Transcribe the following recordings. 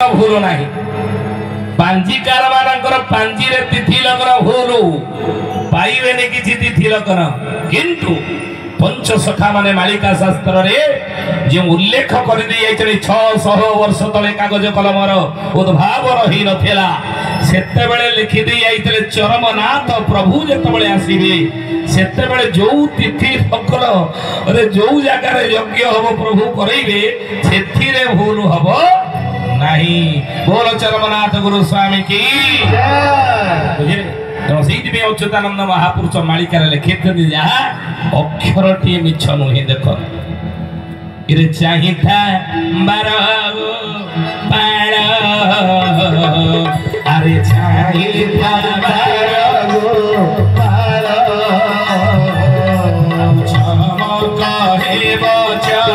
भूल ना पांजीकार मानकर पांजी रे तिथि लगन भूल पाइबे किसी तिथि लगन किंतु पंच सखा माने मालिका शास्त्र रे जो उल्लेख कर दी 600 वर्ष तले कागज कलमर उद्भाव रही नथिला सेते बेले लिखि दी आइतले चरमनाथ प्रभु जेते बेले आसीबे सेते बेले जो तिथि फकर अरे जो जगह रे यज्ञ हबो प्रभु करैबे सेथि रे भूल हबो नहीं। बोलो चरमनाथ गुरु स्वामी की जय। बुझे तो सीधी में अच्युतानंद महापुरुष मालिका लिखिथि जहा अक्षर टी मिछ नुहे देखो इरे चाहिथा बारो पाड़ अरे चाहिथा बारो पाड़ चमक हे बचन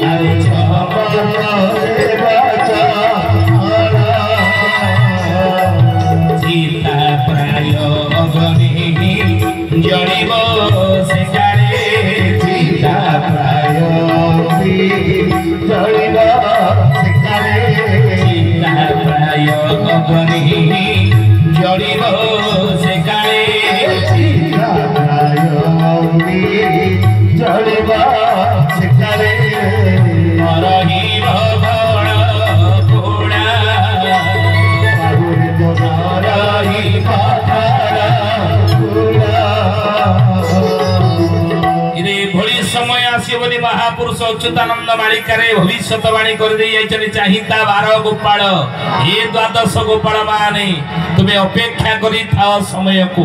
अरे चमक हे बचन सीता प्राय अग्नि जड़िब से सीता प्राय जड़िब सीता प्राय अग्नि जड़िब से सीता प्राय जड़िब से महापुरुष अच्युतानंद मालिका भविष्यवाणी कर चाहिता 12 गोपाल ये 12 गोपाल माने तुम्हें अपेक्षा कर समय को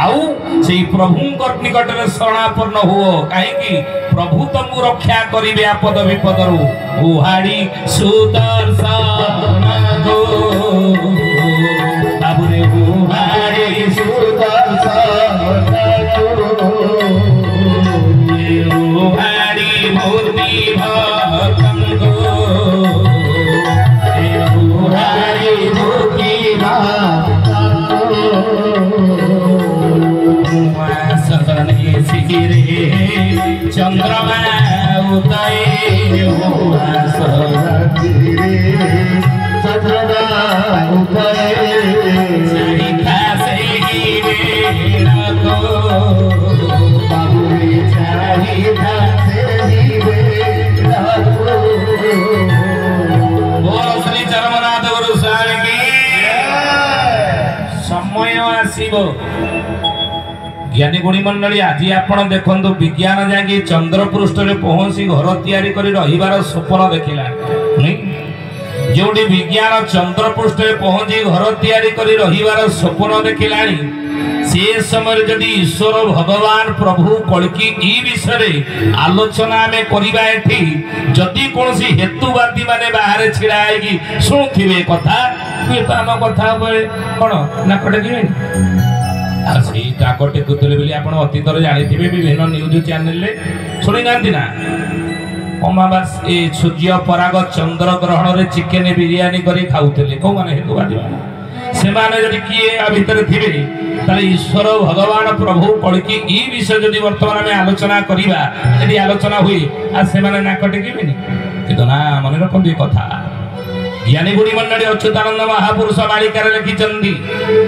आउ से प्रभु निकट में शरणापन्न हुओ कहीं प्रभु तुमको रक्षा करेंगे आपद विपद उहाड़ी सुदर्शन बाबुरे उहाड़ी सुदर्शन मूर्ति भक्तम को उहाड़ी मूर्ति भक्तम को सदने सिरे चंद्रमा उदय चंद्रमा उदय सहिता से ही बेड़ा को बाबुरे चाहिता से ही बेड़ा को। बोलो श्री चरमनाथ गुरु स्वामी की समय आसीबो ज्ञानी गुणी मंडली आज आपण देखंतु विज्ञान जाके चंद्र पृष्ठ रे पहुंची घर तैयारी करी रहिबार स्वप्न देखिला नहीं जोडी विज्ञान चंद्र पृष्ठ रे पहुंची घर तैयारी करी रहिबार स्वप्न देखिलानी से समय जदि ईश्वर भगवान प्रभु कलकी ई विषय रे आलोचना में करिबा एठी जदि कोनसी हेतुवादी माने बाहर छिड़ा आइकी सुनुथिबे कथा आम कथा कोन ना कटकी काकटे कुतले बोली आप अतीत जानी विभिन्न न्यूज चैनल शुणी ना अमावास ए सूर्य पराग चंद्र ग्रहण रे चिकेन बिरियानी करी खाऊले कौ मैंने हेतुवादी से किए भितर थे ईश्वर भगवान प्रभु कलकी ई विषय जदि वर्तमान में आलोचना करवा यदि आलोचना हुए से नाक टेकेबे कि ना मन रखते कथा ज्ञानी गुणी मंडली अच्युतानंद महापुरुष मालिका लिखिंट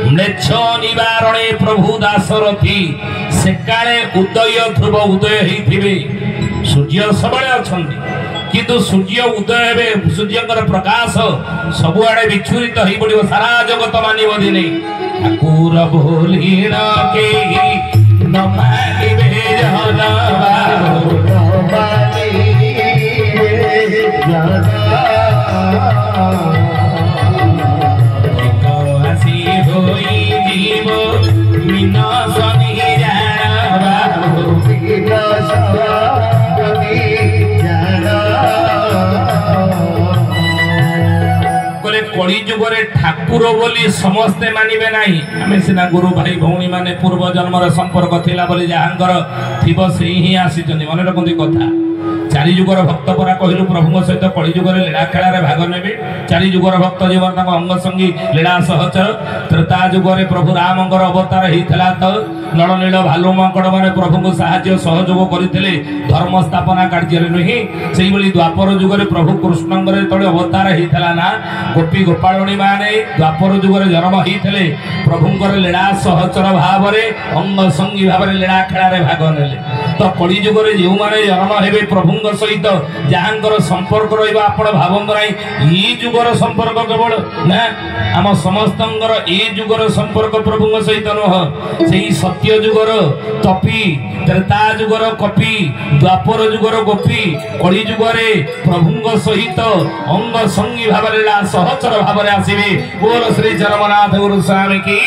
म्लेच्छ निवारणे प्रभु दासरथी से काले उदय ध्रुव उदय होते सूर्य सब अच्छा किंतु सूर्य उदय हे सूर्य प्रकाश सबुआड़े विच्छुरित हो पड़ो सारा जगत मानव दिने ठाकुर बोली कली जुगरे ठाकुर बोली समस्ते मानिबे नाही आमे सिना गुरु भाई भौणी माने पूर्व जन्मर संपर्क थिला बोली जहांकर थिबो से ही आसी जने मन रखंदी कथा चारि जुगर भक्त परा कहलु प्रभु सहित कली जुगर लीला खेल भाग ने चारि जुगर भक्त जीवन अंग संगी लीला सहचर त्रेता जुगर प्रभु राम अवतार होता तो नलनील भालु माकड़ मैंने प्रभु को साहाय्य सहयोग करते धर्म स्थापना कार्य नुहे से द्वापर जुगर प्रभु कृष्ण अवतार होता ना गोपी गोपाणी माने द्वापर जुगर जन्म होते प्रभुंर लीला सहचर भाव अंग संगी भाव लीला खेल भाग ने तो कली जुगर जो मैंने जन्म हे प्रभु सहित जहाँ संपर्क रहा भावंत ना ये जुगर संपर्क केवल ना आम समस्त जुगर संपर्क प्रभु सहित नुह से सत्य जुगर तपी त्रेता जुगर कपी द्वापर जुगर गोपी कली जुगरे प्रभु सहित अंग संगी भाव सहचर भाव आसवे बोल श्री चरमनाथ गुरु स्वामी की।